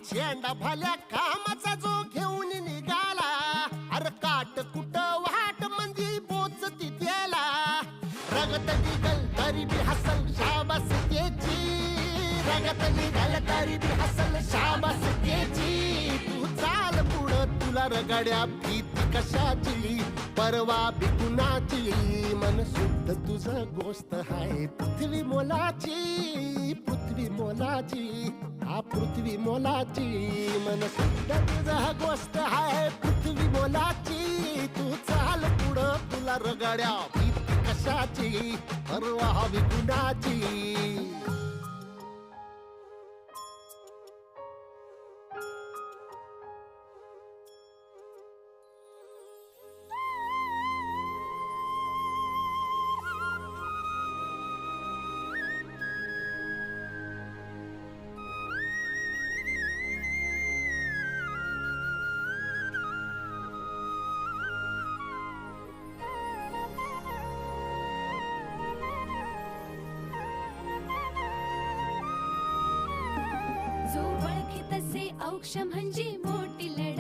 शेंडा भाल्या कामाचा जो घेऊन निघाला, अरे काट कुट वाट मंदी पोचती त्याला. रगत निघल तरी बी हसल शाबास त्याची, रगत निघल तरी बी हसल शाबास त्याची. तू चाल पुढं तुला रगाड्या भीती कशाची, परवा बी कुणाची. मन शुद्ध तुझं गोष्ट हाय पृथ्वी मोलाची, पृथ्वी मोलाची, हा पृथ्वी मोलाची. मन शुद्ध तुझं गोष्ट हाय पृथ्वी मोलाची. तू चाल पुढं तुला रगाड्या भीती कशाची, परवा हवी कुणाची. जो ओळखी तसे औक्ष म्हणजे मोठी लढाई.